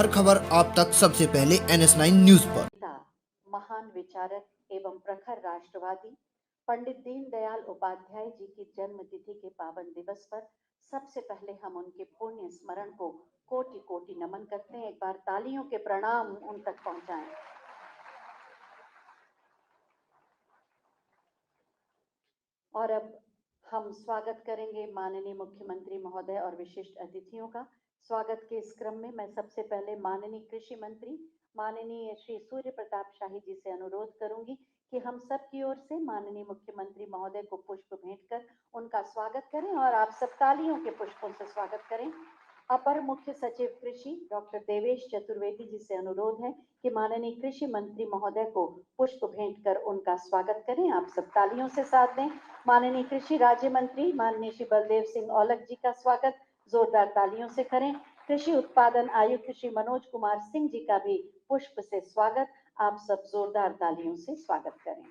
हर खबर आप तक सबसे पहले NS9 न्यूज पर। महान विचारक एवं प्रखर राष्ट्रवादी पंडित दीनदयाल उपाध्याय जी की जन्म तिथि के पावन दिवस पर सबसे पहले हम उनके पुण्य स्मरण को कोटि कोटि नमन करते हैं। एक बार तालियों के प्रणाम उन तक पहुंचाएं। और अब हम स्वागत करेंगे माननीय मुख्यमंत्री महोदय और विशिष्ट अतिथियों का। स्वागत के इस क्रम में मैं सबसे पहले माननीय कृषि मंत्री माननीय श्री सूर्य प्रताप शाही जी से अनुरोध करूंगी कि हम सब की ओर से माननीय मुख्यमंत्री महोदय को पुष्प भेंट कर उनका स्वागत करें और आप सब तालियों के पुष्पों से स्वागत करें। अपर मुख्य सचिव कृषि डॉक्टर देवेश चतुर्वेदी जी से अनुरोध है कि माननीय कृषि मंत्री महोदय को पुष्प भेंट कर उनका स्वागत करें। आप सब तालियों से साथ दें। माननीय कृषि राज्य मंत्री माननीय श्री बलदेव सिंह औलख जी का स्वागत जोरदार तालियों से करें। कृषि उत्पादन आयुक्त श्री मनोज कुमार सिंह जी का भी पुष्प से स्वागत। आप सब जोरदार तालियों से स्वागत करें।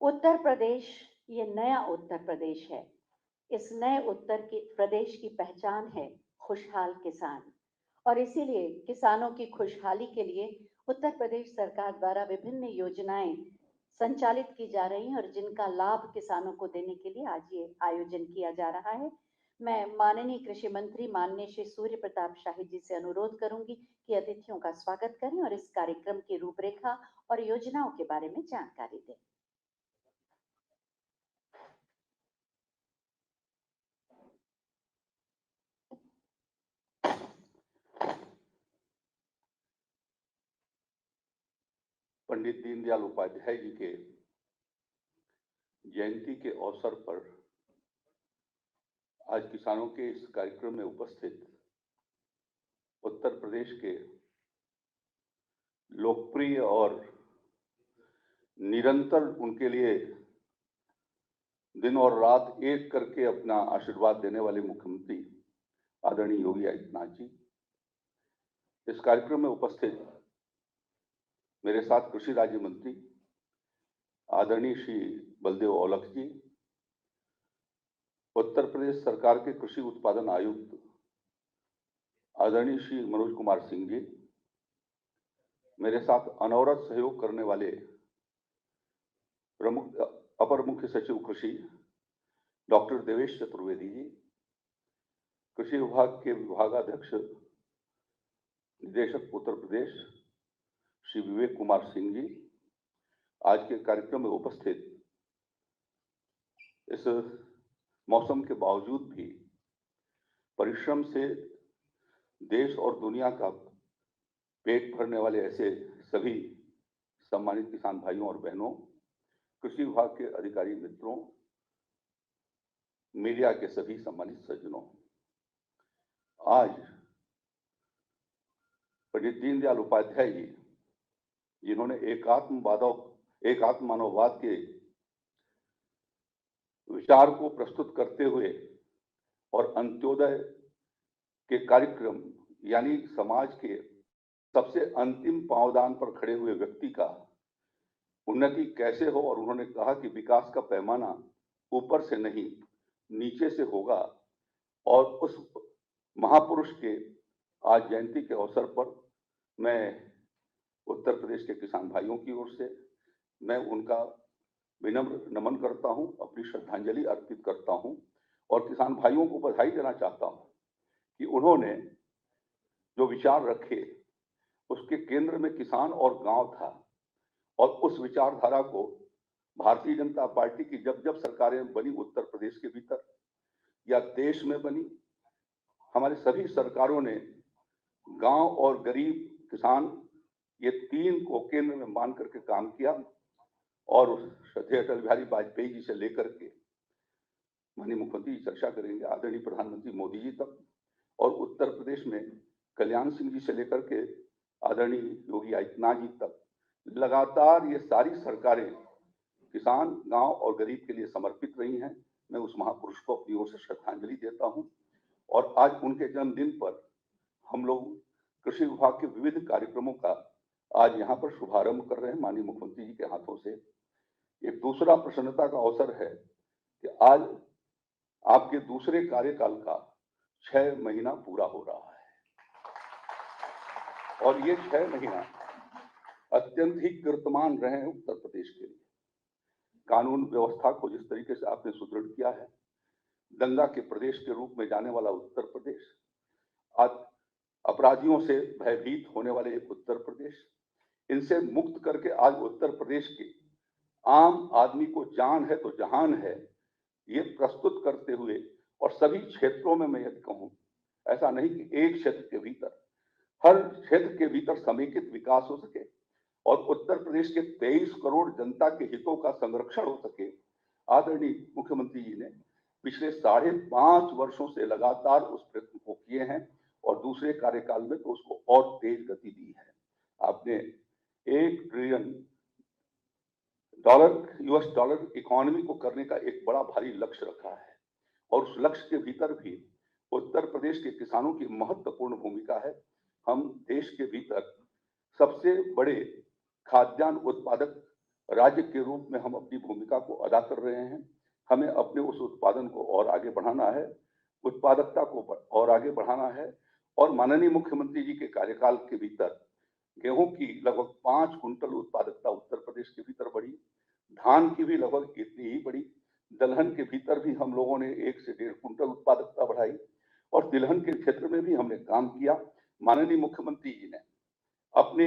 उत्तर प्रदेश, ये नया उत्तर प्रदेश है। इस नए उत्तर प्रदेश की पहचान है खुशहाल किसान, और इसीलिए किसानों की खुशहाली के लिए उत्तर प्रदेश सरकार द्वारा विभिन्न योजनाएं संचालित की जा रही हैं और जिनका लाभ किसानों को देने के लिए आज ये आयोजन किया जा रहा है। मैं माननीय कृषि मंत्री माननीय श्री सूर्य प्रताप शाही जी से अनुरोध करूंगी कि अतिथियों का स्वागत करें और इस कार्यक्रम की रूपरेखा और योजनाओं के बारे में जानकारी दें। पंडित दीनदयाल उपाध्याय जी के जयंती के अवसर पर आज किसानों के इस कार्यक्रम में उपस्थित उत्तर प्रदेश के लोकप्रिय और निरंतर उनके लिए दिन और रात एक करके अपना आशीर्वाद देने वाले मुख्यमंत्री आदरणीय योगी आदित्यनाथ जी, इस कार्यक्रम में उपस्थित मेरे साथ कृषि राज्य मंत्री आदरणीय श्री बलदेव औलख जी, उत्तर प्रदेश सरकार के कृषि उत्पादन आयुक्त आदरणीय श्री मनोज कुमार सिंह जी, मेरे साथ अनवरत सहयोग करने वाले अपर मुख्य सचिव कृषि डॉक्टर देवेश चतुर्वेदी जी, कृषि विभाग के विभागाध्यक्ष निदेशक उत्तर प्रदेश श्री विवेक कुमार सिंह जी, आज के कार्यक्रम में उपस्थित इस मौसम के बावजूद भी परिश्रम से देश और दुनिया का पेट भरने वाले ऐसे सभी सम्मानित किसान भाइयों और बहनों, कृषि विभाग के अधिकारी मित्रों, मीडिया के सभी सम्मानित सज्जनों, आज पंडित दीनदयाल उपाध्याय जी, जिन्होंने एकात्म मानववाद के विचार को प्रस्तुत करते हुए और अंत्योदय के कार्यक्रम यानी समाज के सबसे अंतिम पांवदान पर खड़े हुए व्यक्ति का उन्नति कैसे हो, और उन्होंने कहा कि विकास का पैमाना ऊपर से नहीं नीचे से होगा, और उस महापुरुष के आज जयंती के अवसर पर मैं उत्तर प्रदेश के किसान भाइयों की ओर से मैं उनका विनम्र नमन करता हूं, अपनी श्रद्धांजलि अर्पित करता हूं और किसान भाइयों को बधाई देना चाहता हूं कि उन्होंने जो विचार रखे उसके केंद्र में किसान और गांव था, और उस विचारधारा को भारतीय जनता पार्टी की जब जब सरकारें बनी उत्तर प्रदेश के भीतर या देश में बनी, हमारे सभी सरकारों ने गांव और गरीब किसान ये तीन को केंद्र में मान करके काम किया, और श्रद्धेय अटल बिहारी वाजपेयी जी से लेकर के माननीय मुख्यमंत्री चर्चा करेंगे आदरणीय प्रधानमंत्री मोदी जी तक, और उत्तर प्रदेश में कल्याण सिंह जी से लेकर के आदरणीय योगी आदित्यनाथ जी तक लगातार ये सारी सरकारें किसान, गांव और गरीब के लिए समर्पित रही हैं। मैं उस महापुरुष को अपनी ओर से श्रद्धांजलि देता हूं, और आज उनके जन्मदिन पर हम लोग कृषि विभाग के विविध कार्यक्रमों का आज यहाँ पर शुभारंभ कर रहे हैं माननीय मुख्यमंत्री जी के हाथों से। एक दूसरा प्रसन्नता का अवसर है कि आज आपके दूसरे कार्यकाल का 6 महीना पूरा हो रहा है और ये 6 महीना अत्यंत ही कीर्तिमान रहे हैं उत्तर प्रदेश के लिए। कानून व्यवस्था को जिस तरीके से आपने सुदृढ़ किया है, दंगा के प्रदेश के रूप में जाने वाला उत्तर प्रदेश, आज अपराधियों से भयभीत होने वाले एक उत्तर प्रदेश, इनसे मुक्त करके आज उत्तर प्रदेश के आम आदमी को जान है तो जहान है, ये प्रस्तुत करते हुए और सभी क्षेत्रों में मैं यदि कहूं, ऐसा नहीं कि एक क्षेत्र के भीतर, हर क्षेत्र के भीतर समेकित विकास हो सके और उत्तर प्रदेश के 23 करोड़ जनता के हितों का संरक्षण हो सके। आदरणीय मुख्यमंत्री जी ने पिछले 5.5 वर्षों से लगातार उस प्रयत्न को किए हैं और दूसरे कार्यकाल में तो उसको और तेज गति दी है। आपने $1 ट्रिलियन US डॉलर इकोनॉमी को करने का एक बड़ा भारी लक्ष्य रखा है और उस लक्ष्य के भीतर भी उत्तर प्रदेश के किसानों की महत्वपूर्ण भूमिका है। हम देश के भीतर सबसे बड़े खाद्यान्न उत्पादक राज्य के रूप में हम अपनी भूमिका को अदा कर रहे हैं। हमें अपने उस उत्पादन को और आगे बढ़ाना है, उत्पादकता को और आगे बढ़ाना है और माननीय मुख्यमंत्री जी के कार्यकाल के भीतर गेहूं की लगभग 5 कुंटल उत्पादकता उत्तर प्रदेश के भीतर बढ़ी, धान की भी लगभग इतनी ही बढ़ी, दलहन के भीतर भी हम लोगों ने 1 से 1.5 कुंटल उत्पादकता बढ़ाई और तिलहन के क्षेत्र में भी हमने काम किया। माननीय मुख्यमंत्री जी ने अपने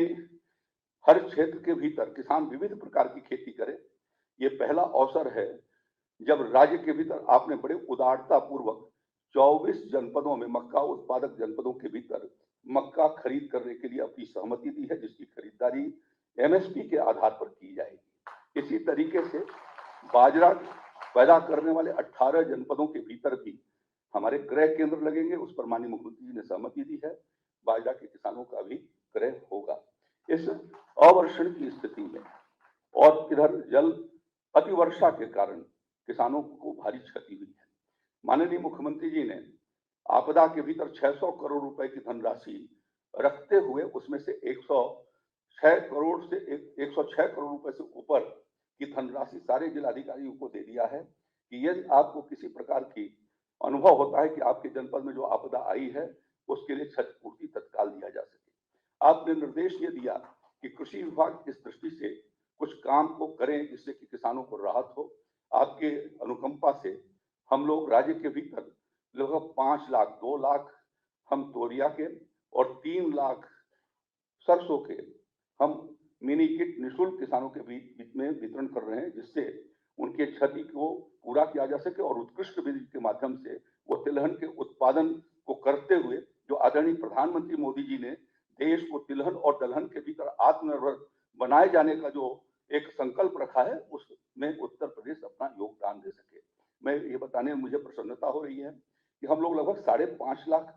हर क्षेत्र के भीतर किसान विविध प्रकार की खेती करे। ये पहला अवसर है जब राज्य के भीतर आपने बड़े उदारता पूर्वक 24 जनपदों में, मक्का उत्पादक जनपदों के भीतर मक्का खरीद करने के लिए अपनी सहमति दी है, जिसकी खरीदारी MSP के आधार पर की जाएगी। इसी तरीके से बाजरा पैदा करने वाले 18 जनपदों के भीतर भी हमारे क्रय केंद्र लगेंगे, उस पर माननीय मुख्यमंत्री जी ने सहमति दी है। बाजरा के किसानों का भी क्रय होगा। इस अवर्षण की स्थिति में और इधर जल अतिवर्षा के कारण किसानों को भारी क्षति हुई है। माननीय मुख्यमंत्री जी ने आपदा के भीतर 600 करोड़ रुपए की धनराशि रखते हुए उसमें से 106 करोड़ रुपए से ऊपर की धनराशि सारे जिलाधिकारियों को दे दिया है कि यदि आपको किसी प्रकार की अनुभव होता है कि आपके जनपद में जो आपदा आई है उसके लिए क्षतिपूर्ति तत्काल दिया जा सके। आपने निर्देश ये दिया कि कृषि विभाग इस दृष्टि से कुछ काम को करें जिससे कि किसानों को राहत हो। आपके अनुकंपा से हम लोग राज्य के भीतर लगभग 5 लाख 2 लाख हम तोरिया के और 3 लाख सरसों के हम मिनी किट निःशुल्क किसानों के बीच में वितरण कर रहे हैं, जिससे उनके क्षति को पूरा किया जा सके और उत्कृष्ट विधि के माध्यम से वो तिलहन के उत्पादन को करते हुए जो आदरणीय प्रधानमंत्री मोदी जी ने देश को तिलहन और दलहन के भीतर आत्मनिर्भर बनाए जाने का जो एक संकल्प रखा है, उसमें उत्तर प्रदेश अपना योगदान दे सके। मैं ये बताने में मुझे प्रसन्नता हो रही है कि हम लोग लगभग 5.5 लाख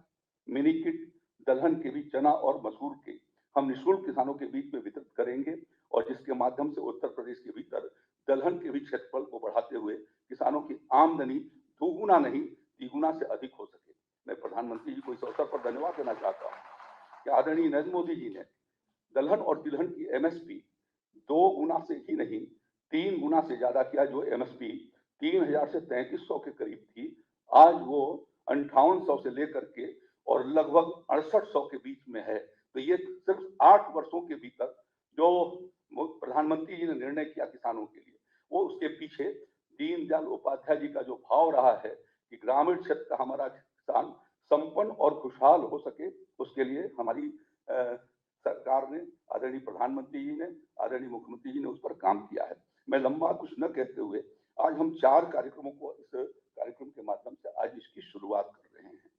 मिनी किट दलहन के भी, चना और मसूर के हम निःशुल्क किसानों के बीच में वितरित करेंगे और जिसके माध्यम से उत्तर प्रदेश के भीतर दलहन के भी क्षेत्रफल को बढ़ाते हुए किसानों की आमदनी दोगुना नहीं 3 से अधिक हो सके। मैं प्रधानमंत्री जी को इस अवसर पर धन्यवाद देना चाहता हूँ कि आदरणीय नरेंद्र मोदी जी ने दलहन और तिलहन की MSP 2 गुना से ही नहीं 3 गुना से ज्यादा किया। जो MSP 3000 से 3300 के करीब थी, आज वो 5800 से लेकर के और लगभग 6800 के बीच में है। तो ये सिर्फ 8 वर्षों के भीतर जो प्रधानमंत्री जी ने निर्णय किया किसानों के लिए, वो उसके पीछे दीनदयाल उपाध्याय जी का जो भाव रहा है कि ग्रामीण क्षेत्र का हमारा किसान संपन्न और खुशहाल हो सके, उसके लिए हमारी सरकार ने, आदरणीय प्रधानमंत्री जी ने, आदरणीय मुख्यमंत्री जी ने उस पर काम किया है। मैं लंबा कुछ न कहते हुए आज हम 4 कार्यक्रमों को इस कार्यक्रम के माध्यम से आज इसकी शुरुआत कर रहे हैं।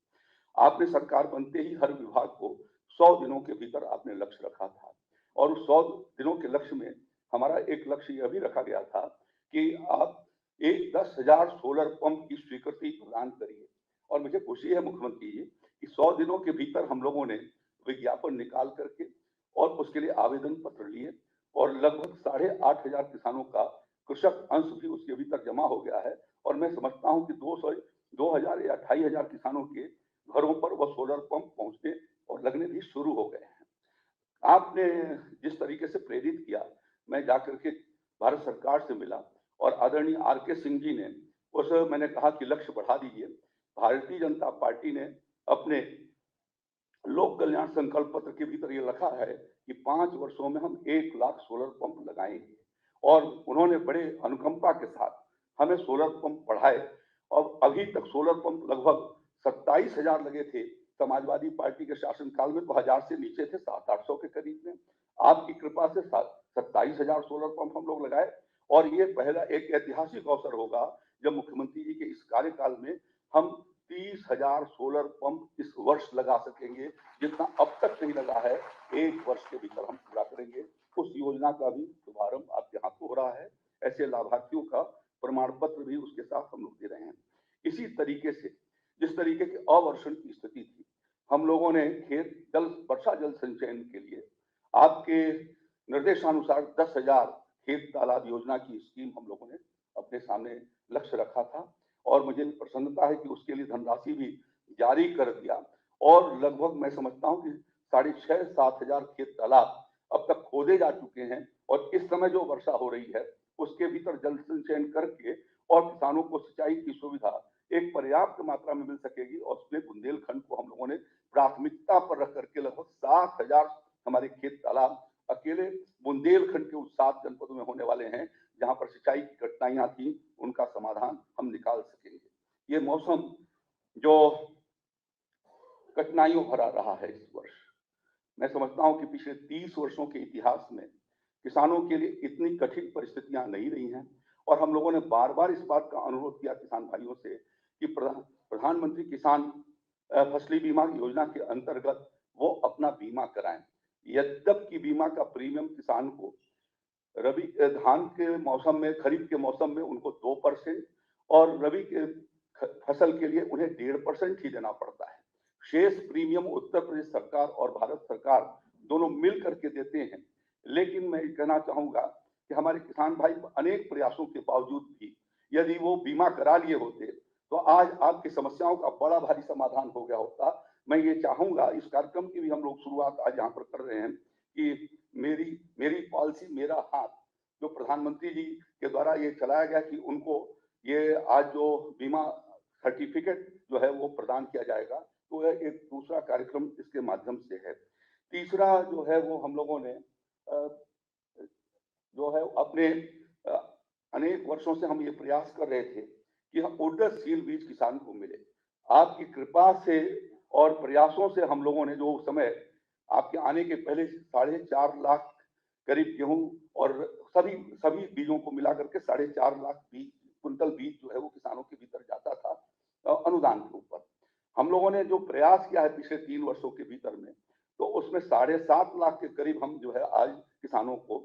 आपने सरकार बनते ही हर विभाग को 100 दिनों के भीतर आपने लक्ष्य रखा था और उस 100 दिनों के लक्ष्य में हमारा एक लक्ष्य यह भी रखा गया था कि आप 10,000 सोलर पंप की स्वीकृति प्रदान करिए। और मुझे खुशी है मुख्यमंत्री जी कि 100 दिनों के भीतर हम लोगों ने विज्ञापन निकाल करके और उसके लिए आवेदन पत्र लिए और लगभग 8,500 किसानों का कृषक अंश भी उसके भीतर जमा हो गया है और मैं समझता हूं कि 2,000 या 2,500 किसानों के घरों पर वह सोलर पंप पहुंचने और लगने भी शुरू हो गए हैं। आपने जिस तरीके से प्रेरित किया, मैं जाकर के भारत सरकार से मिला और आदरणीय RK सिंह जी ने मैंने कहा कि लक्ष्य बढ़ा दीजिए। भारतीय जनता पार्टी ने अपने लोक कल्याण संकल्प पत्र के भीतर ये लिखा है कि 5 वर्षों में हम 1 लाख सोलर पंप लगाएंगे और उन्होंने बड़े अनुकंपा के साथ हमें सोलर पंप बढ़ाए और अभी तक सोलर पंप लगभग 27,000 लगे थे। समाजवादी पार्टी के शासनकाल में तो 1000 से नीचे थे, 700-800 के करीब में। आपकी कृपा से 27,000 सोलर पंप हम लोग लगाए और ये पहला एक ऐतिहासिक अवसर होगा जब मुख्यमंत्री जी के इस कार्यकाल में हम 30,000 सोलर पंप इस वर्ष लगा सकेंगे, जितना अब तक नहीं लगा है। 1 वर्ष के भीतर हम पूरा करेंगे। उस योजना का भी शुभारंभ आपके हाथों हो रहा है। ऐसे लाभार्थियों का प्रमाण पत्र भी उसके साथ हम लोग दे रहे हैं। इसी तरीके से जिस तरीके के अवर्षण की स्थिति थी, हम लोगों ने वर्षा जल संचयन के लिए आपके निर्देशानुसार 10,000 खेत तालाब योजना की स्कीम हम लोगों ने अपने सामने लक्ष्य रखा था और मुझे प्रसन्नता है कि उसके लिए धनराशि भी जारी कर दिया और लगभग मैं समझता हूं कि 6,500-7,000 खेत तालाब अब तक खोदे जा चुके हैं और इस समय जो वर्षा हो रही है उसके भीतर जल संचयन करके और किसानों को सिंचाई की सुविधा एक पर्याप्त मात्रा में मिल सकेगी और उसमें बुंदेलखंड को हम लोगों ने प्राथमिकता पर रख करके लगभग 7,000 हमारे खेत तालाब अकेले बुंदेलखंड के उस 7 जनपदों में होने वाले हैं जहां पर सिंचाई की कठिनाइयां थी, उनका समाधान हम निकाल सकेंगे। ये मौसम जो कठिनाइयों भरा रहा है इस वर्ष, मैं समझता हूं कि पिछले 30 वर्षों के इतिहास में किसानों के लिए इतनी कठिन परिस्थितियां नहीं रही हैं और हम लोगों ने बार बार इस बात का अनुरोध किया किसान भाइयों से कि प्रधानमंत्री किसान फसली बीमा योजना के अंतर्गत वो अपना बीमा कराएं। यद्यपि बीमा का प्रीमियम किसान को रबी धान के मौसम में, खरीफ के मौसम में उनको 2% और रबी के फसल के लिए उन्हें 1.5% ही देना पड़ता है। शेष प्रीमियम उत्तर प्रदेश सरकार और भारत सरकार दोनों मिल करके देते हैं। लेकिन मैं कहना चाहूंगा कि हमारे किसान भाई अनेक प्रयासों के बावजूद भी यदि वो बीमा करा लिए होते तो आज आपकी समस्याओं का बड़ा भारी समाधान हो गया होता। मैं ये चाहूंगा, इस कार्यक्रम की भी हम लोग शुरुआत आज यहाँ पर कर रहे हैं कि मेरी पॉलिसी मेरा हाथ, जो प्रधानमंत्री जी के द्वारा ये चलाया गया कि उनको ये आज जो बीमा सर्टिफिकेट जो है वो प्रदान किया जाएगा, तो यह एक दूसरा कार्यक्रम इसके माध्यम से है। तीसरा जो है वो हम लोगों ने जो है अपने अनेक वर्षों से हम ये प्रयास कर रहे थे कि हम उड़दसील बीज किसान को मिले। आपकी कृपा से और प्रयासों से हम लोगों ने जो समय आपके आने के पहले 4.5 लाख करीब गेहूं और सभी बीजों को मिलाकर के 4.5 लाख कुंटल बीज जो है वो किसानों के भीतर जाता था अनुदान के ऊपर। हम लोगों ने जो प्रयास किया है पिछले 3 वर्षों के भीतर में, तो उसमें 7.5 लाख के करीब हम जो है आज किसानों को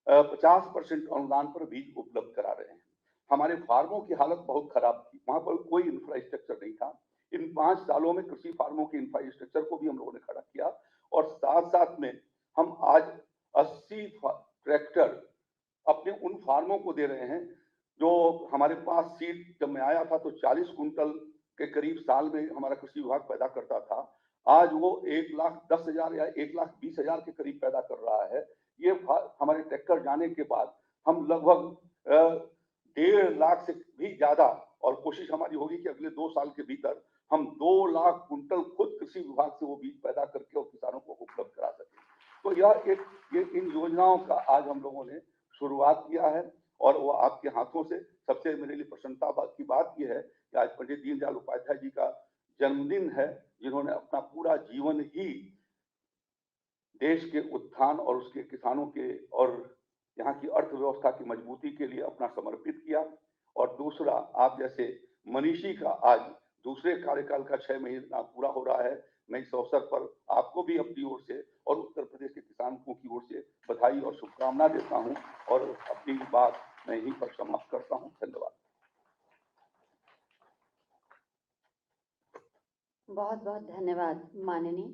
50% अनुदान पर बीज उपलब्ध करा रहे हैं। हमारे फार्मों की हालत बहुत खराब थी, वहां पर कोई इंफ्रास्ट्रक्चर नहीं था। इन 5 सालों में कृषि फार्मों के इंफ्रास्ट्रक्चर को भी हम लोगों ने खड़ा किया और साथ साथ में हम आज 80 ट्रैक्टर अपने उन फार्मों को दे रहे हैं जो हमारे पास सीड जब मैं आया था तो 40 कुंटल के करीब साल में हमारा कृषि विभाग पैदा करता था। आज वो 1,10,000 या 1,20,000 के करीब पैदा कर रहा है। ये हमारे ट्रैक्टर जाने के बाद हम लगभग 1.5 लाख से भी ज्यादा, और कोशिश हमारी होगी कि अगले 2 साल के भीतर हम 2 लाख कुंटल खुद कृषि विभाग से वो बीज पैदा करके और किसानों को उपलब्ध करा सके। तो ये इन योजनाओं का आज हम लोगों ने शुरुआत किया है और वो आपके हाथों से सबसे मेरे लिए प्रसन्नता की बात यह है कि आज पंडित दीनदयाल उपाध्याय जी का जन्मदिन है, जिन्होंने अपना पूरा जीवन ही देश के उत्थान और उसके किसानों के और यहाँ की अर्थव्यवस्था की मजबूती के लिए अपना समर्पित किया। और दूसरा, आप जैसे मनीषी का आज दूसरे कार्यकाल का 6 महीना पूरा हो रहा है। मैं इस अवसर पर आपको भी अपनी ओर से और उत्तर प्रदेश के किसानों की ओर से बधाई और शुभकामना देता हूं और अपनी बात मैं यहीं पर समाप्त करता हूं। धन्यवाद। बहुत बहुत धन्यवाद माननीय।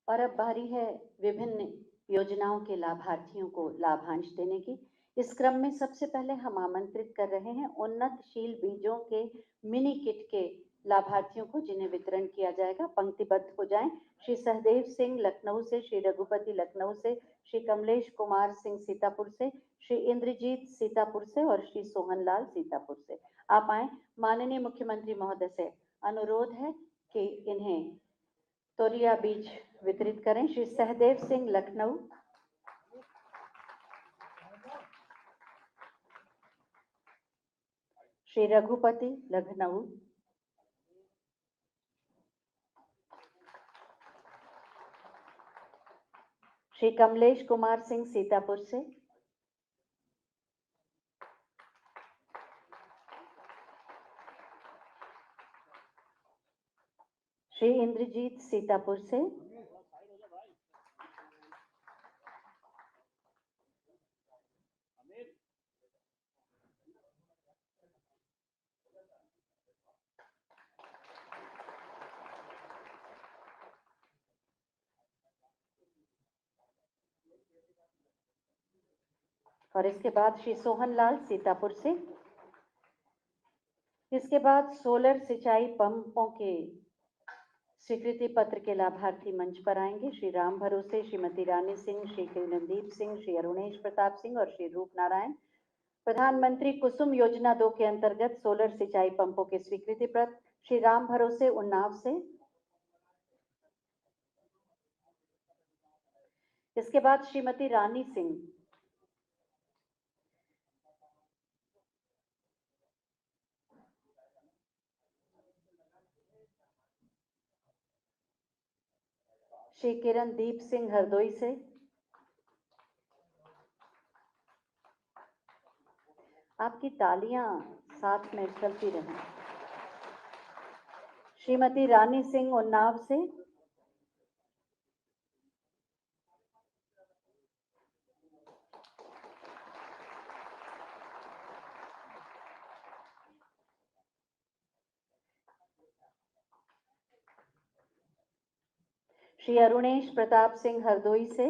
और अब बारी है विभिन्न योजनाओं के लाभार्थियों को लाभांश देने की। इस क्रम में सबसे पहले हम आमंत्रित कर रहे हैं उन्नतशील बीजों के मिनी किट के लाभार्थियों को, जिन्हें वितरण किया जाएगा। पंक्तिबद्ध हो जाएं। श्री सहदेव सिंह लखनऊ से, श्री रघुपति लखनऊ से, श्री कमलेश कुमार सिंह सीतापुर से, श्री इंद्रजीत सीतापुर से और श्री सोहनलाल सीतापुर से। आप आए। माननीय मुख्यमंत्री महोदय से अनुरोध है कि इन्हें तोरिया बीज वितरित करें। श्री सहदेव सिंह लखनऊ, श्री रघुपति लखनऊ, श्री कमलेश कुमार सिंह सीतापुर से, श्री इंद्रजीत सीतापुर से, और इसके बाद श्री सोहनलाल सीतापुर से। इसके बाद सोलर सिंचाई पंपों के स्वीकृति पत्र के लाभार्थी मंच पर आएंगे। श्री राम भरोसे, श्रीमती रानी सिंह, श्री किरणदीप सिंह, श्री अरुणेश प्रताप सिंह और श्री रूप नारायण। प्रधानमंत्री कुसुम योजना 2 के अंतर्गत सोलर सिंचाई पंपों के स्वीकृति पत्र श्री राम भरोसे उन्नाव से। इसके बाद श्रीमती रानी सिंह, श्री किरणदीप सिंह हरदोई से, आपकी तालियां साथ में चलती रहें। श्रीमती रानी सिंह उन्नाव से, श्री अरुणेश प्रताप सिंह हरदोई से,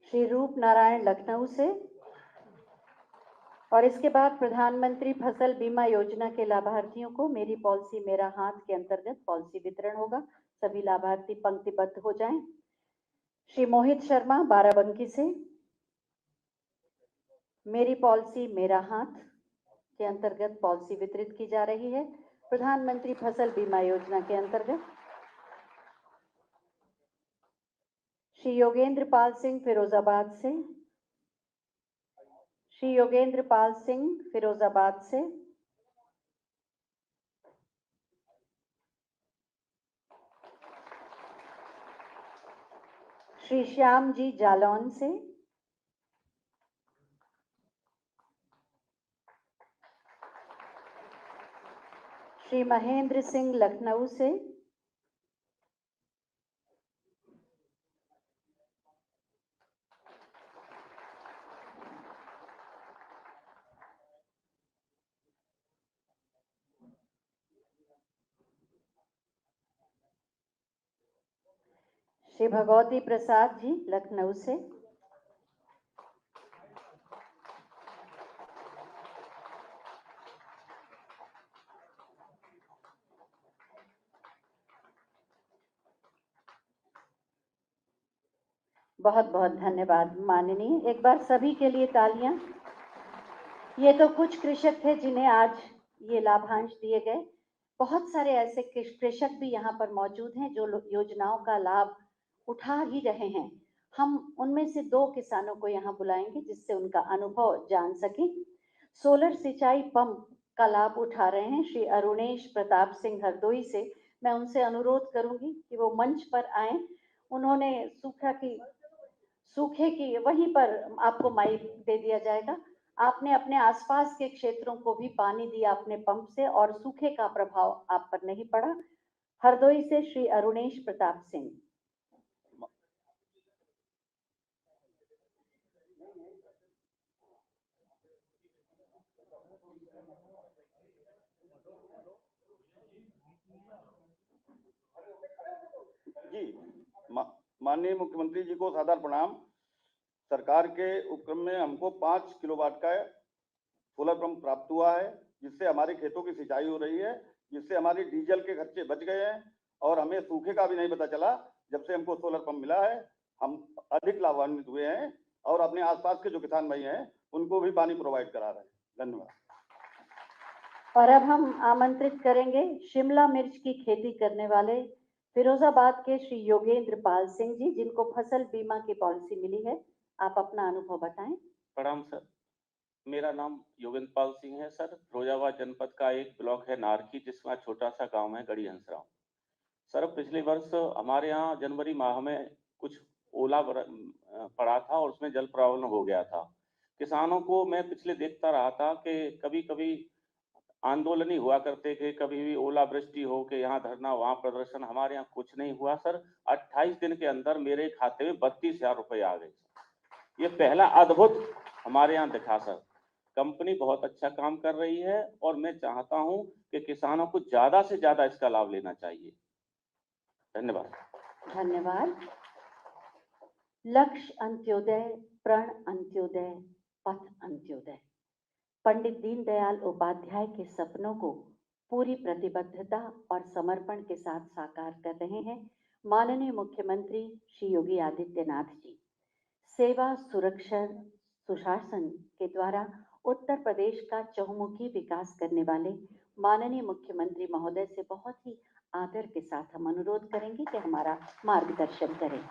श्री रूप नारायण लखनऊ से। और इसके बाद प्रधानमंत्री फसल बीमा योजना के लाभार्थियों को मेरी पॉलिसी मेरा हाथ के अंतर्गत पॉलिसी वितरण होगा। सभी लाभार्थी पंक्तिबद्ध हो जाएं। श्री मोहित शर्मा बाराबंकी से, मेरी पॉलिसी मेरा हाथ के अंतर्गत पॉलिसी वितरित की जा रही है प्रधानमंत्री फसल बीमा योजना के अंतर्गत। श्री योगेंद्र पाल सिंह फिरोजाबाद से, श्री योगेंद्र पाल सिंह फिरोजाबाद से, श्री श्याम जी जालौन से, श्री महेंद्र सिंह लखनऊ से, श्री भगवती प्रसाद जी लखनऊ से, बहुत बहुत धन्यवाद माननीय। एक बार सभी के लिए तालियां। ये तो कुछ कृषक थे जिन्हें आज ये लाभांश दिए गए। बहुत सारे ऐसे कृषक भी यहाँ पर मौजूद हैं जो योजनाओं का लाभ उठा ही रहे हैं। हम उनमें से 2 किसानों को यहाँ बुलाएंगे जिससे उनका अनुभव जान सकें। सोलर सिंचाई पंप का लाभ उठा रहे हैं श्री अरुणेश प्रताप सिंह हरदोई से। मैं उनसे अनुरोध करूंगी कि वो मंच पर आए। उन्होंने सूखे की वहीं पर आपको माइक दे दिया जाएगा। आपने अपने आसपास के क्षेत्रों को भी पानी दिया अपने पंप से और सूखे का प्रभाव आप पर नहीं पड़ा। हरदोई से श्री अरुणेश प्रताप सिंह। जी, माननीय मुख्यमंत्री जी को सादर प्रणाम। सरकार के उपक्रम में हमको 5 किलोवाट का सोलर पंप प्राप्त हुआ है जिससे हमारे खेतों की सिंचाई हो रही है, जिससे हमारे डीजल के खर्चे बच गए हैं और हमें सूखे का भी नहीं पता चला जब से हमको सोलर पंप मिला है। हम अधिक लाभान्वित हुए हैं और अपने आसपास के जो किसान भाई हैं उनको भी पानी प्रोवाइड करा रहे हैं। धन्यवाद। और अब हम आमंत्रित करेंगे शिमला मिर्च की खेती करने वाले फिरोजाबाद के श्री योगेंद्र पाल सिंह जी, जिनको फसल बीमा की पॉलिसी मिली है। आप अपना अनुभव बताएं। प्रणाम सर, मेरा नाम योगेंद्र पाल सिंह है सर। फिरोजाबाद जनपद का एक ब्लॉक है नारकी, जिसमें छोटा सा गांव है गढ़ी हंसराव। सर, पिछले वर्ष हमारे यहाँ जनवरी माह में कुछ ओला पड़ा था और उसमें जल प्रॉब्लम हो गया था। किसानों को मैं पिछले देखता रहा था कि कभी कभी आंदोलन ही हुआ करते थे, कभी भी ओलावृष्टि हो के यहाँ धरना वहां प्रदर्शन। हमारे यहाँ कुछ नहीं हुआ सर। 28 दिन के अंदर मेरे खाते में 32,000 रुपए आ गए। ये पहला अद्भुत हमारे यहाँ दिखा सर। कंपनी बहुत अच्छा काम कर रही है और मैं चाहता हूं कि किसानों को ज्यादा से ज्यादा इसका लाभ लेना चाहिए। धन्यवाद। धन्यवाद। लक्ष्य अंत्योदय, प्रण अंत्योदय, पथ अंत्योदय। पंडित दीनदयाल उपाध्याय के सपनों को पूरी प्रतिबद्धता और समर्पण के साथ साकार कर रहे हैं माननीय मुख्यमंत्री श्री योगी आदित्यनाथ जी। सेवा, सुरक्षा, सुशासन के द्वारा उत्तर प्रदेश का चहुमुखी विकास करने वाले माननीय मुख्यमंत्री महोदय से बहुत ही आदर के साथ हम अनुरोध करेंगे कि हमारा मार्गदर्शन करें।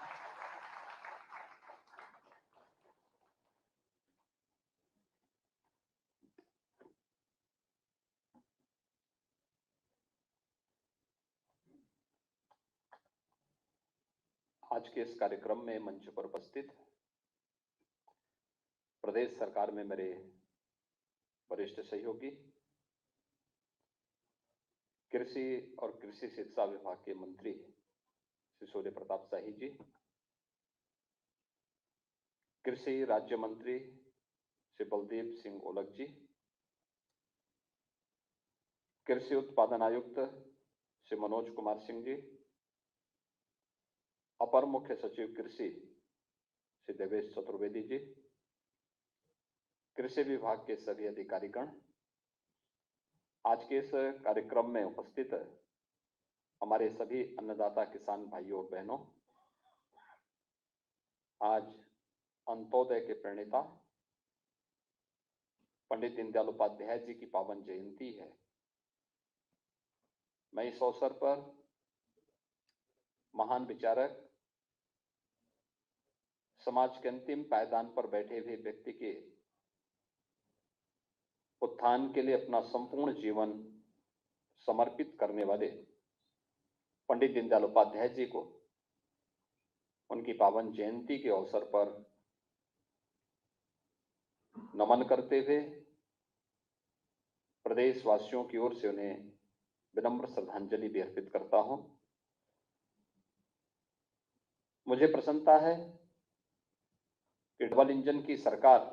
आज के इस कार्यक्रम में मंच पर उपस्थित प्रदेश सरकार में मेरे वरिष्ठ सहयोगी, कृषि और कृषि शिक्षा विभाग के मंत्री श्री सूर्य प्रताप शाही जी, कृषि राज्य मंत्री श्री बलदेव सिंह ओलख जी, कृषि उत्पादन आयुक्त श्री मनोज कुमार सिंह जी, अपर मुख्य सचिव कृषि श्री देवेश चतुर्वेदी जी, कृषि विभाग के सभी अधिकारीगण, आज के इस कार्यक्रम में उपस्थित हमारे सभी अन्नदाता किसान भाइयों और बहनों, आज अंत्योदय के प्रणेता पंडित दीनदयाल उपाध्याय जी की पावन जयंती है। मैं इस अवसर पर महान विचारक, समाज के अंतिम पायदान पर बैठे हुए व्यक्ति के उत्थान के लिए अपना संपूर्ण जीवन समर्पित करने वाले पंडित दीनदयाल उपाध्याय जी को उनकी पावन जयंती के अवसर पर नमन करते हुए प्रदेशवासियों की ओर से उन्हें विनम्र श्रद्धांजलि भी अर्पित करता हूं। मुझे प्रसन्नता है कि डबल इंजन की सरकार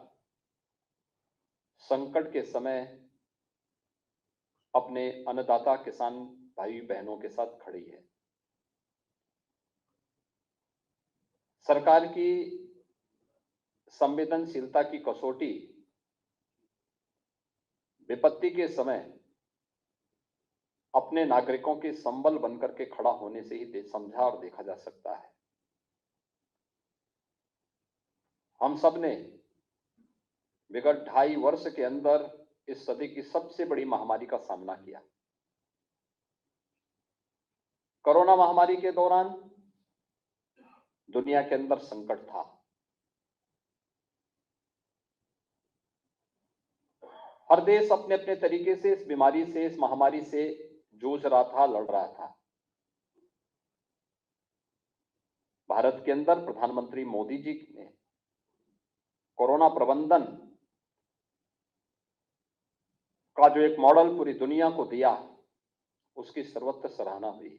संकट के समय अपने अन्नदाता किसान भाई बहनों के साथ खड़ी है। सरकार की संवेदनशीलता की कसौटी विपत्ति के समय अपने नागरिकों के संबल बनकर के खड़ा होने से ही समझा और देखा जा सकता है। हम सब ने विगत 2.5 वर्ष के अंदर इस सदी की सबसे बड़ी महामारी का सामना किया। कोरोना महामारी के दौरान दुनिया के अंदर संकट था। हर देश अपने अपने तरीके से इस बीमारी से, इस महामारी से जूझ रहा था, लड़ रहा था। भारत के अंदर प्रधानमंत्री मोदी जी ने कोरोना प्रबंधन का जो एक मॉडल पूरी दुनिया को दिया, उसकी सर्वत्र सराहना हुई।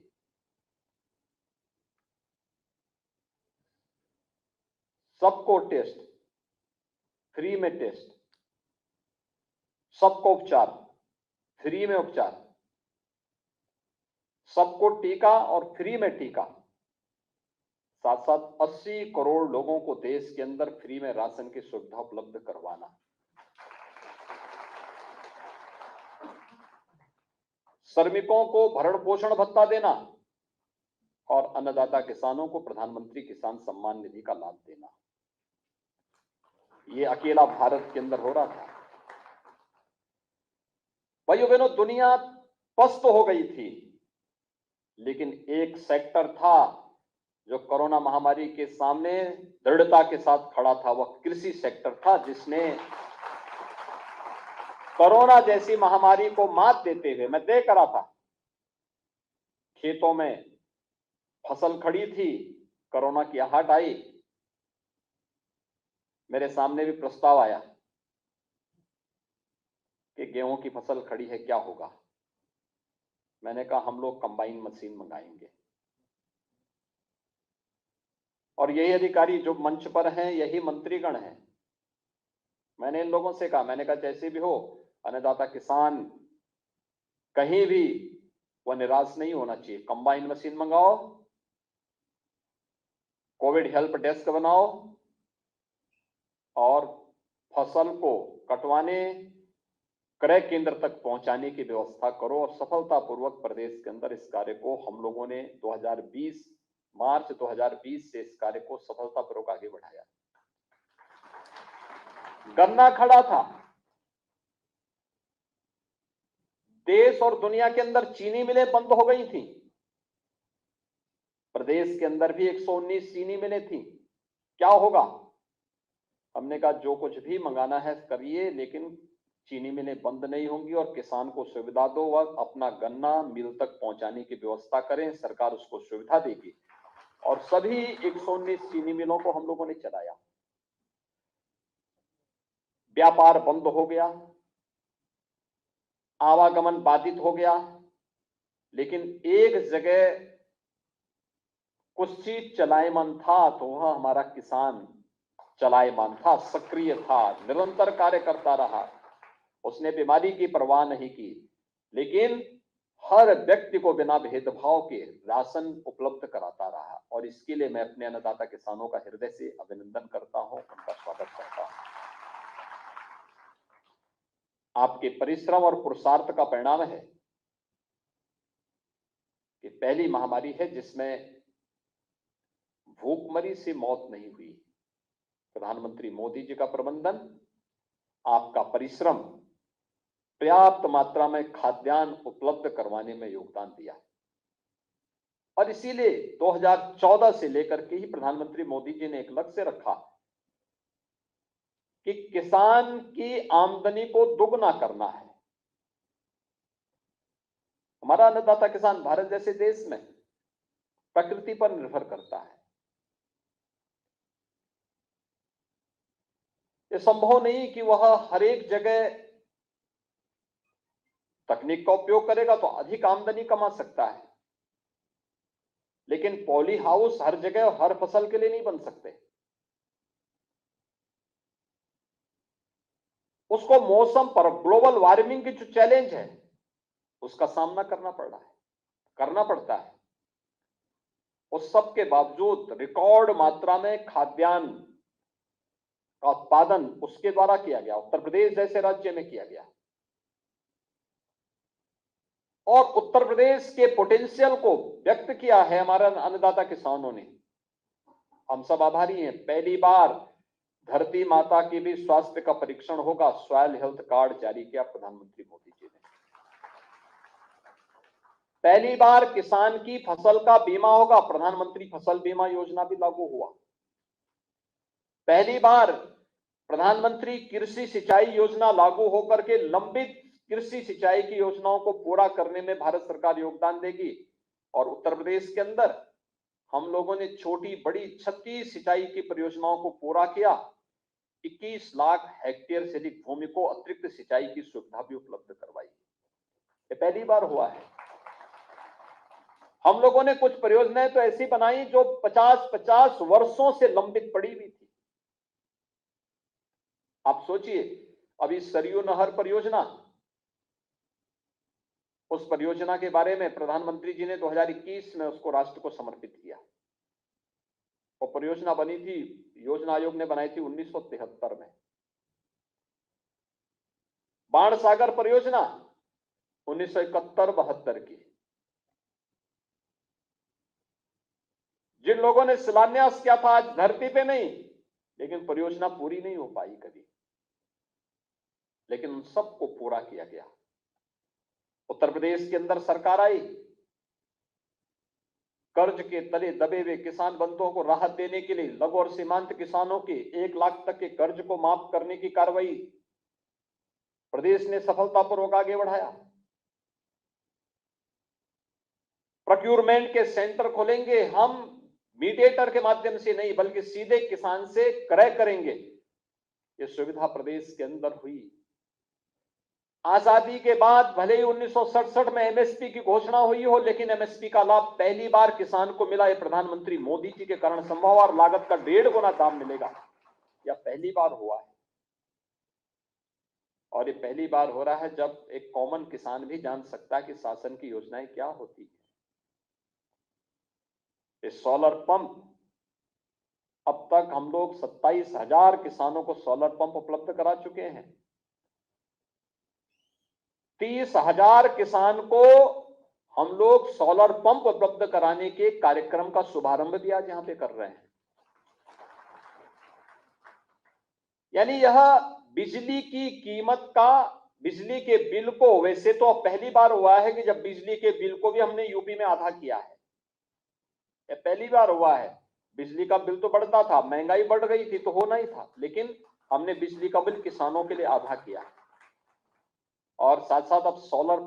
सबको टेस्ट, फ्री में टेस्ट, सबको उपचार, फ्री में उपचार, सबको टीका और फ्री में टीका, साथ साथ 80 करोड़ लोगों को देश के अंदर फ्री में राशन की सुविधा उपलब्ध करवाना, श्रमिकों को भरण पोषण भत्ता देना और अन्नदाता किसानों को प्रधानमंत्री किसान सम्मान निधि का लाभ देना। ये अकेला भारत के अंदर हो रहा था। भाइयों बहनों, दुनिया पस्त हो गई थी, लेकिन एक सेक्टर था जो कोरोना महामारी के सामने दृढ़ता के साथ खड़ा था। वह कृषि सेक्टर था, जिसने कोरोना जैसी महामारी को मात देते हुए, मैं देख रहा था खेतों में फसल खड़ी थी, कोरोना की आहट आई, मेरे सामने भी प्रस्ताव आया कि गेहूं की फसल खड़ी है, क्या होगा। मैंने कहा हम लोग कंबाइन मशीन मंगाएंगे। और यही अधिकारी जो मंच पर हैं, यही मंत्रीगण हैं। मैंने इन लोगों से कहा, मैंने कहा जैसे भी हो, अन्नदाता किसान कहीं भी वह निराश नहीं होना चाहिए। कंबाइन मशीन मंगाओ, कोविड हेल्प डेस्क बनाओ और फसल को कटवाने, क्रय केंद्र तक पहुंचाने की व्यवस्था करो। और सफलतापूर्वक प्रदेश के अंदर इस कार्य को हम लोगों ने मार्च 2020 से इस कार्य को सफलतापूर्वक आगे बढ़ाया। गन्ना खड़ा था, देश और दुनिया के अंदर चीनी मिलें बंद हो गई थी, प्रदेश के अंदर भी 119 चीनी मिलें थी। क्या होगा? हमने कहा जो कुछ भी मंगाना है करिए, लेकिन चीनी मिलें बंद नहीं होंगी और किसान को सुविधा दो। वह अपना गन्ना मिल तक पहुंचाने की व्यवस्था करें, सरकार उसको सुविधा देगी। और सभी 119 चीनी मिलों को हम लोगों ने चलाया। व्यापार बंद हो गया, आवागमन बाधित हो गया, लेकिन एक जगह कुछ चीज चलायमान था, तो वह हमारा किसान चलायमान था, सक्रिय था, निरंतर कार्य करता रहा। उसने बीमारी की परवाह नहीं की, लेकिन हर व्यक्ति को बिना भेदभाव के राशन उपलब्ध कराता रहा। और इसके लिए मैं अपने अन्नदाता किसानों का हृदय से अभिनंदन करता हूं, उनका स्वागत करता हूं। आपके परिश्रम और पुरुषार्थ का परिणाम है कि पहली महामारी है जिसमें भूखमरी से मौत नहीं हुई। प्रधानमंत्री मोदी जी का प्रबंधन, आपका परिश्रम पर्याप्त मात्रा में खाद्यान्न उपलब्ध करवाने में योगदान दिया। और इसीलिए 2014 से लेकर के ही प्रधानमंत्री मोदी जी ने एक लक्ष्य रखा कि किसान की आमदनी को दुगना करना है। हमारा अन्नदाता किसान भारत जैसे देश में प्रकृति पर निर्भर करता है। ये संभव नहीं कि वह हर एक जगह तकनीक का उपयोग करेगा तो अधिक आमदनी कमा सकता है, लेकिन पॉली हाउस हर जगह हर फसल के लिए नहीं बन सकते। उसको मौसम पर, ग्लोबल वार्मिंग की जो चैलेंज है, उसका सामना करना पड़ता है। उस सब के बावजूद रिकॉर्ड मात्रा में खाद्यान्न का उत्पादन उसके द्वारा किया गया, उत्तर प्रदेश जैसे राज्य में किया गया। और उत्तर प्रदेश के पोटेंशियल को व्यक्त किया है हमारे अन्नदाता किसानों ने। हम सब आभारी हैं। पहली बार धरती माता की भी स्वास्थ्य का परीक्षण होगा, सॉइल हेल्थ कार्ड जारी किया प्रधानमंत्री मोदी जी ने। पहली बार किसान की फसल का बीमा होगा, प्रधानमंत्री फसल बीमा योजना भी लागू हुआ। पहली बार प्रधानमंत्री कृषि सिंचाई योजना लागू होकर के लंबित कृषि सिंचाई की योजनाओं को पूरा करने में भारत सरकार योगदान देगी। और उत्तर प्रदेश के अंदर हम लोगों ने छोटी बड़ी 36 सिंचाई की परियोजनाओं को पूरा किया। 21 लाख हेक्टेयर से अधिक भूमि को अतिरिक्त सिंचाई की सुविधा भी उपलब्ध करवाई। ये पहली बार हुआ है। हम लोगों ने कुछ परियोजनाएं तो ऐसी बनाई जो 50-50 वर्षों से लंबित पड़ी हुई थी। आप सोचिए, अभी सरयू नहर परियोजना, उस परियोजना के बारे में प्रधानमंत्री जी ने 2021 में उसको राष्ट्र को समर्पित किया। वो परियोजना बनी थी, योजना आयोग ने बनाई थी 1973 में। बाण सागर परियोजना 1971-72 की। जिन लोगों ने शिलान्यास किया था आज धरती पे नहीं, लेकिन परियोजना पूरी नहीं हो पाई कभी, लेकिन उन सबको पूरा किया गया। उत्तर प्रदेश के अंदर सरकार आई, कर्ज के तले दबे हुए किसान बंधुओं को राहत देने के लिए लघु और सीमांत किसानों के 1 लाख तक के कर्ज को माफ करने की कार्रवाई प्रदेश ने सफलतापूर्वक आगे बढ़ाया। प्रोक्यूरमेंट के सेंटर खोलेंगे हम, मीडिएटर के माध्यम से नहीं बल्कि सीधे किसान से क्रय करेंगे। ये सुविधा प्रदेश के अंदर हुई। आजादी के बाद भले ही 1967 में एमएसपी की घोषणा हुई हो, लेकिन एमएसपी का लाभ पहली बार किसान को मिला। ये प्रधानमंत्री मोदी जी के कारण संभव, और लागत का 1.5 गुना दाम मिलेगा। यह पहली बार हुआ है, और ये पहली बार हो रहा है जब एक कॉमन किसान भी जान सकता है कि शासन की योजनाएं क्या होती है। ये सोलर पंप, अब तक हम लोग 27,000 किसानों को सोलर पंप उपलब्ध करा चुके हैं। 30,000 किसान को हम लोग सोलर पंप उपलब्ध कराने के कार्यक्रम का शुभारंभ भी आज यहां पे कर रहे हैं। यानी यह बिजली की कीमत का, बिजली के बिल को, वैसे तो पहली बार हुआ है कि जब बिजली के बिल को भी हमने यूपी में आधा किया है, यह पहली बार हुआ है। बिजली का बिल तो बढ़ता था, महंगाई बढ़ गई थी तो होना ही था, लेकिन हमने बिजली का बिल किसानों के लिए आधा किया। और साथ साथ अब सोलर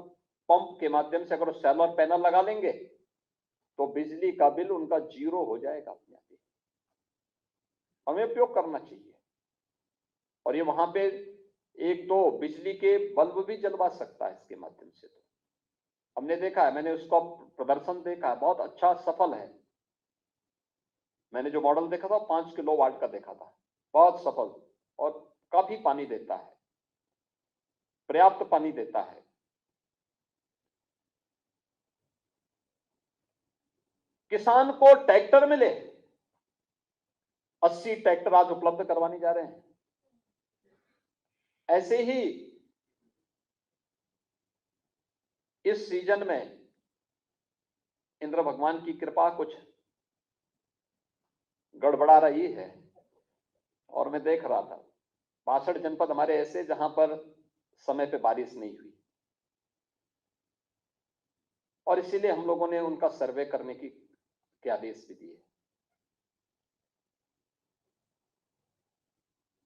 पंप के माध्यम से अगर सोलर पैनल लगा लेंगे तो बिजली का बिल उनका 0 हो जाएगा अपने आप। हमें उपयोग करना चाहिए। और ये वहां पे 1-2 बिजली के बल्ब भी जलवा सकता है इसके माध्यम से। तो हमने देखा है, मैंने उसका प्रदर्शन देखा है, बहुत अच्छा सफल है। मैंने जो मॉडल देखा था 5 किलोवाट का देखा था, बहुत सफल, और काफी पानी देता है, पर्याप्त पानी देता है। किसान को ट्रैक्टर मिले, 80 ट्रैक्टर आज उपलब्ध करवाने जा रहे हैं। ऐसे ही इस सीजन में इंद्र भगवान की कृपा कुछ गड़बड़ा रही है, और मैं देख रहा था 62 जनपद हमारे ऐसे जहां पर समय पे बारिश नहीं हुई, और इसीलिए हम लोगों ने उनका सर्वे करने के आदेश भी दिए।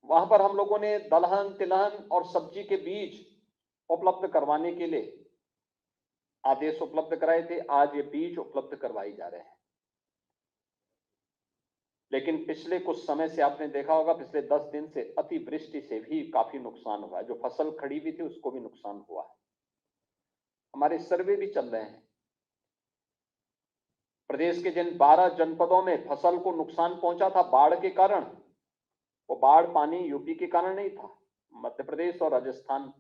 वहां पर हम लोगों ने दलहन, तिलहन और सब्जी के बीज उपलब्ध करवाने के लिए आदेश उपलब्ध कराए थे। आज ये बीज उपलब्ध करवाए जा रहे हैं। लेकिन पिछले कुछ समय से आपने देखा होगा, पिछले 10 दिन से अतिवृष्टि से भी काफी नुकसान हुआ है। जो फसल खड़ी हुई थी उसको भी नुकसान हुआ है। हमारे सर्वे भी चल रहे हैं। प्रदेश के जिन 12 जनपदों में फसल को नुकसान पहुंचा था बाढ़ के कारण, वो बाढ़ पानी यूपी के कारण नहीं था, मध्य प्रदेश और राजस्थान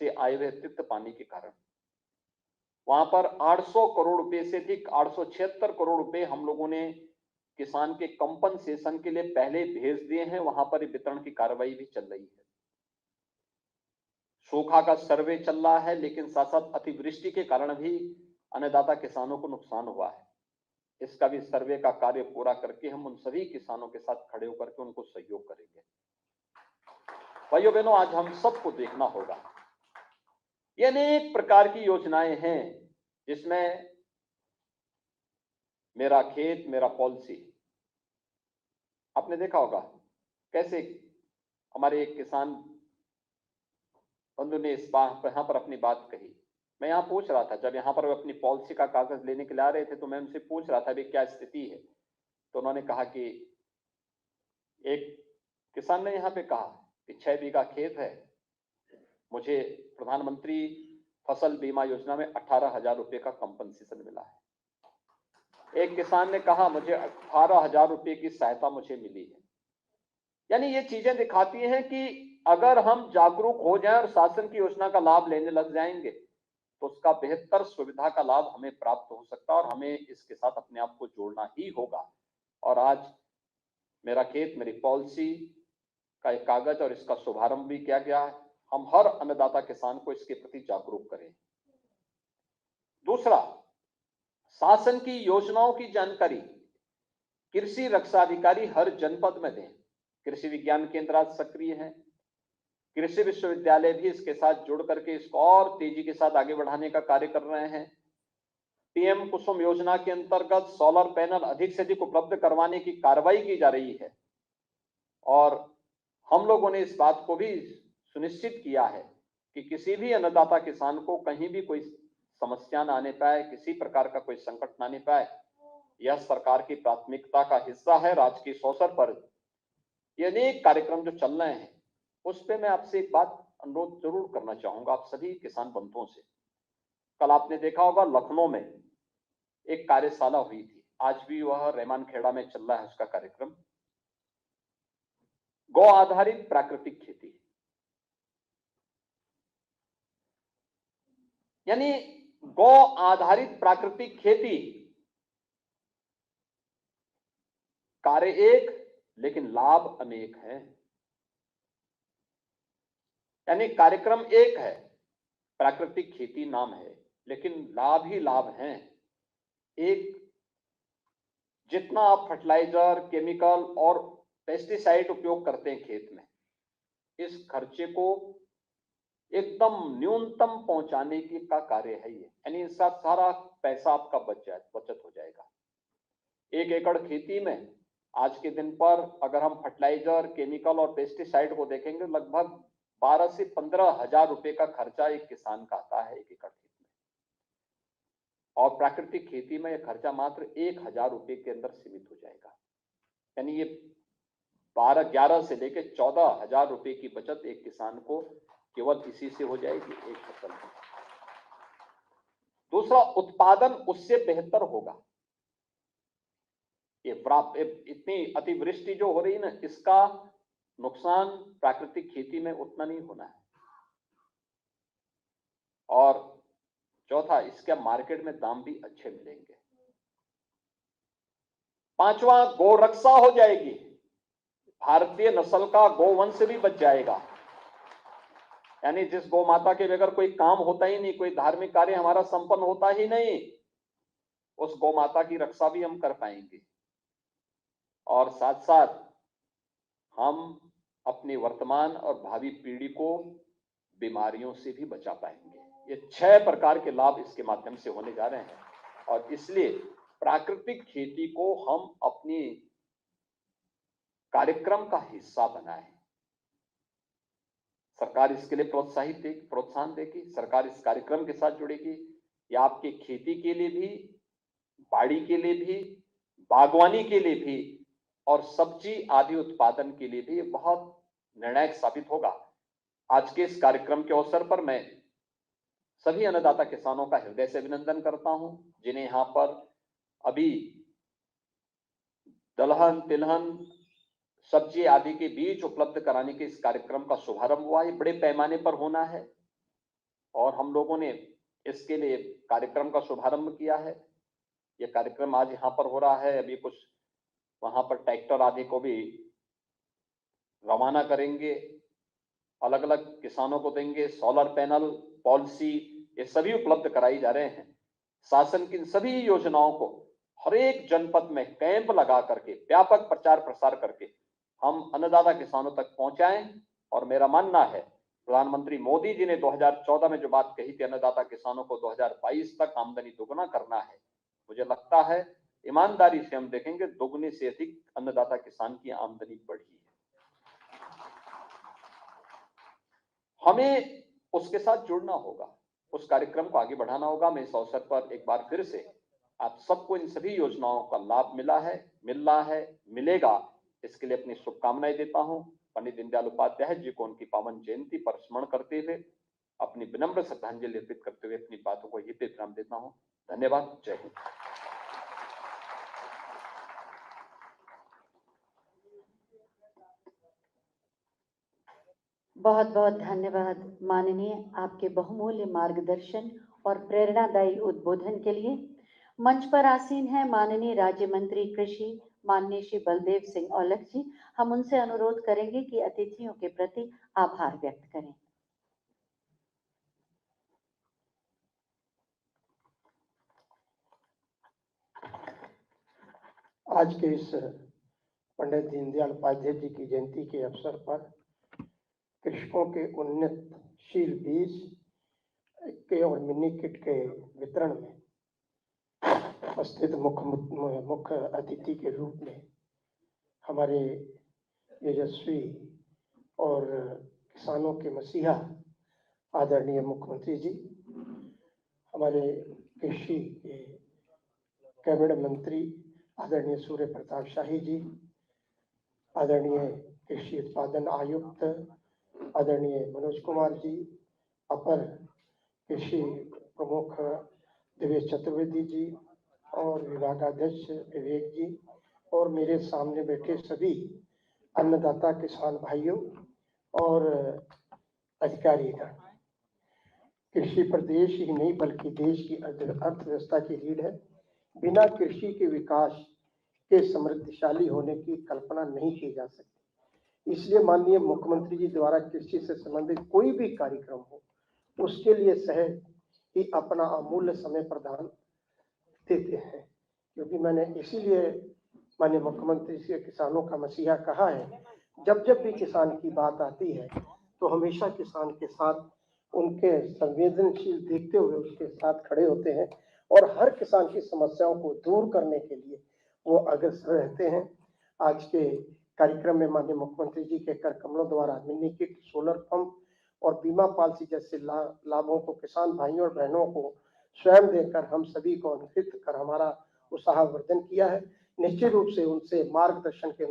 से आए हुए अतिरिक्त पानी के कारण। वहां पर 800 करोड़ रुपए से अधिक, 876 करोड़ रुपए हम लोगों ने किसान के कंपनसेशन के लिए पहले भेज दिए हैं। वहां पर वितरण की कार्रवाई भी चल रही है। सूखा का सर्वे चल रहा है, लेकिन साथ साथ अतिवृष्टि के कारण भी अन्नदाता किसानों को नुकसान हुआ है। इसका भी सर्वे का कार्य पूरा करके हम उन सभी किसानों के साथ खड़े होकर के उनको सहयोग करेंगे। भाइयों बहनों, आज हम सबको देखना होगा, ये अनेक प्रकार की योजनाएं हैं जिसमें मेरा खेत मेरा पॉलिसी, आपने देखा होगा कैसे हमारे एक किसान बंधु ने यहां पर अपनी बात कही। मैं यहां पूछ रहा था, जब यहां पर वे अपनी पॉलिसी का कागज लेने के लिए आ रहे थे तो मैं उनसे पूछ रहा था भी क्या स्थिति है। तो उन्होंने कहा कि एक किसान ने यहां पे कहा कि 6 बीघा खेत है, मुझे प्रधानमंत्री फसल बीमा योजना में 18,000 रुपए का कंपनसेशन मिला है। एक किसान ने कहा मुझे 18,000 रुपए की सहायता मुझे मिली है। यानी ये चीजें दिखाती हैं कि अगर हम जागरूक हो जाएं और शासन की योजना का लाभ लेने लग जाएंगे तो उसका बेहतर सुविधा का लाभ हमें प्राप्त हो सकता है, और हमें इसके साथ अपने आप को जोड़ना ही होगा। और आज मेरा खेत मेरी पॉलिसी का एक कागज और इसका शुभारंभ भी किया गया है। हम हर अन्नदाता किसान को इसके प्रति जागरूक करें। दूसरा, शासन की योजनाओं की जानकारी। कृषि रक्षा अधिकारी हर जनपद में दें। कृषि विज्ञान केंद्र आज सक्रिय है, कृषि विश्वविद्यालय भी इसके साथ जुड़ करके इसको और तेजी के साथ आगे बढ़ाने का कार्य कर रहे हैं। पीएम कुसुम योजना के अंतर्गत सोलर पैनल अधिक से अधिक उपलब्ध करवाने की कार्रवाई की जा रही है और हम लोगों ने इस बात को भी सुनिश्चित किया है कि किसी भी अन्नदाता किसान को कहीं भी कोई समस्या ना आने पाए, किसी प्रकार का कोई संकट ना आने पाए। यह सरकार की प्राथमिकता का हिस्सा है। आज के इस अवसर पर ये अनेक कार्यक्रम जो चल रहे हैं उस पे मैं आपसे एक बात अनुरोध जरूर करना चाहूंगा आप सभी किसान बंधुओं से। कल आपने देखा होगा लखनऊ में एक कार्यशाला हुई थी, आज भी वह रहमान खेड़ा में चल रहा है उसका कार्यक्रम, गौ आधारित प्राकृतिक खेती। यानी गौ आधारित प्राकृतिक खेती कार्य एक लेकिन लाभ अनेक है। यानी कार्यक्रम एक है, प्राकृतिक खेती नाम है, लेकिन लाभ ही लाभ हैं। एक, जितना आप फर्टिलाइजर, केमिकल और पेस्टिसाइड उपयोग करते हैं खेत में, इस खर्चे को एकदम न्यूनतम पहुंचाने की का कार्य है ये। यानी इसका सारा पैसा आपका बचत हो जाएगा। 1 एकड़ खेती में आज के दिन पर अगर हम फर्टिलाइजर, केमिकल और पेस्टिसाइड को देखेंगे लगभग 12 से 15 हजार रुपए का खर्चा एक किसान का आता है 1 एकड़ खेत में, और प्राकृतिक खेती में यह खर्चा मात्र 1,000 रुपए के अंदर सीमित हो जाएगा। यानी ये 11 से लेकर 14,000 रुपए की बचत एक किसान को केवल इसी से हो जाएगी एक फसल में। दूसरा, उत्पादन उससे बेहतर होगा। ये इतनी अतिवृष्टि जो हो रही है ना, इसका नुकसान प्राकृतिक खेती में उतना नहीं होना है। और चौथा, इसके मार्केट में दाम भी अच्छे मिलेंगे। पांचवा, गौरक्षा हो जाएगी, भारतीय नस्ल का गौवंश भी बच जाएगा। यानी जिस गौ माता के बगैर कोई काम होता ही नहीं, कोई धार्मिक कार्य हमारा संपन्न होता ही नहीं, उस गौ माता की रक्षा भी हम कर पाएंगे। और साथ साथ हम अपनी वर्तमान और भावी पीढ़ी को बीमारियों से भी बचा पाएंगे। ये 6 प्रकार के लाभ इसके माध्यम से होने जा रहे हैं और इसलिए प्राकृतिक खेती को हम अपनी कार्यक्रम का हिस्सा बनाएं। सरकार इसके लिए प्रोत्साहन देगी, सरकार इस कार्यक्रम के साथ जुड़ेगी। ये आपकी खेती के लिए भी, बाड़ी के लिए भी, बागवानी के लिए भी और सब्जी आदि उत्पादन के लिए भी बहुत निर्णायक साबित होगा। आज के इस कार्यक्रम के अवसर पर मैं सभी अन्नदाता किसानों का हृदय से अभिनंदन करता हूं, जिन्हें यहां पर अभी दलहन, तिलहन, सब्जी आदि के बीज उपलब्ध कराने के इस कार्यक्रम का शुभारंभ हुआ। ये बड़े पैमाने पर होना है और हम लोगों ने इसके लिए कार्यक्रम का शुभारंभ किया है। ये कार्यक्रम आज यहाँ पर हो रहा है, अभी कुछ वहां पर ट्रैक्टर आदि को भी रवाना करेंगे, अलग अलग किसानों को देंगे। सोलर पैनल, पॉलिसी, ये सभी उपलब्ध कराई जा रहे हैं। शासन की सभी योजनाओं को हर एक जनपद में कैंप लगा करके, व्यापक प्रचार प्रसार करके हम अन्नदाता किसानों तक पहुंचाएं। और मेरा मानना है, प्रधानमंत्री मोदी जी ने 2014 में जो बात कही थी, अन्नदाता किसानों को 2022 तक आमदनी दोगुना करना है, मुझे लगता है ईमानदारी से हम देखेंगे दोगुने से अधिक अन्नदाता किसान की आमदनी बढ़ी है। हमें उसके साथ जुड़ना होगा, उस कार्यक्रम को आगे बढ़ाना होगा। मैं इस अवसर पर एक बार फिर से आप सबको इन सभी योजनाओं का लाभ मिल रहा है, मिलेगा, इसके लिए अपनी शुभकामनाएं देता हूं। पंडित दीनदयाल उपाध्याय जी को उनकी पावन जयंती पर स्मरण करते हुए, अपनी विनम्र श्रद्धांजलि अर्पित करते हुए अपनी बातों को यहीं पे विराम देता हूं। धन्यवाद। जय हिंद। बहुत बहुत धन्यवाद माननीय, आपके बहुमूल्य मार्गदर्शन और प्रेरणादायी उद्बोधन के लिए। मंच पर आसीन है माननीय राज्य मंत्री कृषि माननीय श्री बलदेव सिंह औलख जी। हम उनसे अनुरोध करेंगे कि अतिथियों के प्रति आभार व्यक्त करें। आज के इस पंडित दीनदयाल उपाध्याय जी की जयंती के अवसर पर कृषकों के उन्नतशील बीज के और मिनी किट के वितरण में उपस्थित मुख्य अतिथि के रूप में हमारे यशस्वी और किसानों के मसीहा आदरणीय मुख्यमंत्री जी, हमारे कृषि के कैबिनेट मंत्री आदरणीय सूर्य प्रताप शाही जी, आदरणीय कृषि उत्पादन आयुक्त आदरणीय मनोज कुमार जी, अपर कृषि प्रमुख दिवेश चतुर्वेदी जी और विभागाध्यक्ष विवेक जी और मेरे सामने बैठे सभी अन्नदाता किसान भाइयों और अधिकारीगण। कृषि प्रदेश ही नहीं बल्कि देश की अर्थव्यवस्था की रीढ़ है। बिना कृषि के विकास के समृद्धशाली होने की कल्पना नहीं की जा सकती। इसलिए माननीय मुख्यमंत्री जी द्वारा कृषि से संबंधित कोई भी कार्यक्रम हो, उसके लिए सहज ही अपना अमूल्य समय प्रदान देते हैं, क्योंकि मैंने इसीलिए माननीय मुख्यमंत्री से किसानों का मसीहा कहा है। जब जब भी किसान की बात आती है तो हमेशा किसान के साथ उनके संवेदनशील देखते हुए उसके साथ खड़े होते हैं और हर किसान की समस्याओं को दूर करने के लिए वो अग्रसर रहते हैं। आज के कार्यक्रम में माननीय मुख्यमंत्री जी के कर कमलों द्वारा मिनी किट, सोलर पंप और बीमा पॉलिसी जैसे लाभों को किसान भाइयों और बहनों को स्वयं देकर हम सभी को अनुकृत कर हमारा उत्साहवर्धन किया है। निश्चित रूप से उनसे मार्गदर्शन के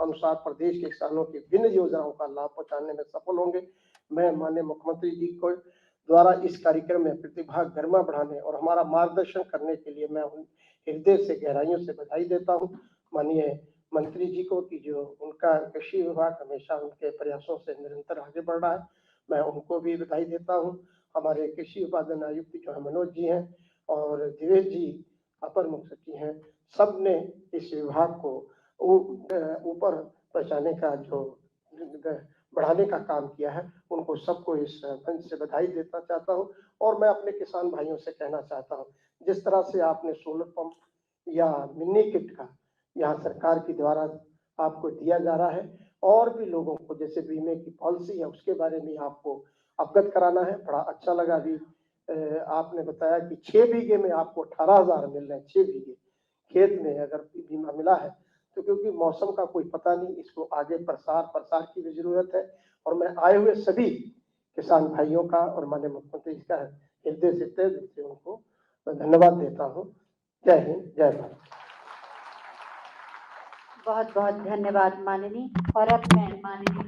अनुसार प्रदेश के किसानों की विभिन्न योजनाओं का लाभ पहुंचाने में सफल होंगे। मैं माननीय मुख्यमंत्री जी को द्वारा इस कार्यक्रम में प्रतिभाग गरिमा बढ़ाने और हमारा मार्गदर्शन करने के लिए मैं हृदय से गहराइयों से बधाई देता हूं माननीय मंत्री जी को कि जो उनका कृषि विभाग हमेशा उनके प्रयासों से निरंतर आगे बढ़ रहा है। मैं उनको भी बधाई देता हूं। हमारे कृषि उत्पादन आयुक्त जो है मनोज जी हैं और दिवेश जी अपर मुख्य सचिव हैं, सब ने इस विभाग को ऊपर पहुंचाने का जो बढ़ाने का काम किया है, उनको सबको इस मंच से बधाई देना चाहता हूं। और मैं अपने किसान भाइयों से कहना चाहता हूं, जिस तरह से आपने सोलर पंप या मिनी किट का यहाँ सरकार के द्वारा आपको दिया जा रहा है, और भी लोगों को जैसे बीमे की पॉलिसी है उसके बारे में आपको अवगत कराना है। बड़ा अच्छा लगा। अभी आपने बताया कि 6 बीघे में आपको 18,000 मिल रहे हैं। 6 बीघे खेत में अगर बीमा मिला है तो क्योंकि मौसम का कोई पता नहीं, इसको आगे प्रसार की भी जरूरत है। और मैं आए हुए सभी किसान भाइयों का और माननीय मुख्यमंत्री जी का हृदय से तहे दिल से उनको धन्यवाद देता हूँ। जय हिंद, जय भारत। बहुत बहुत धन्यवाद माननीय। और अब मैं माननीय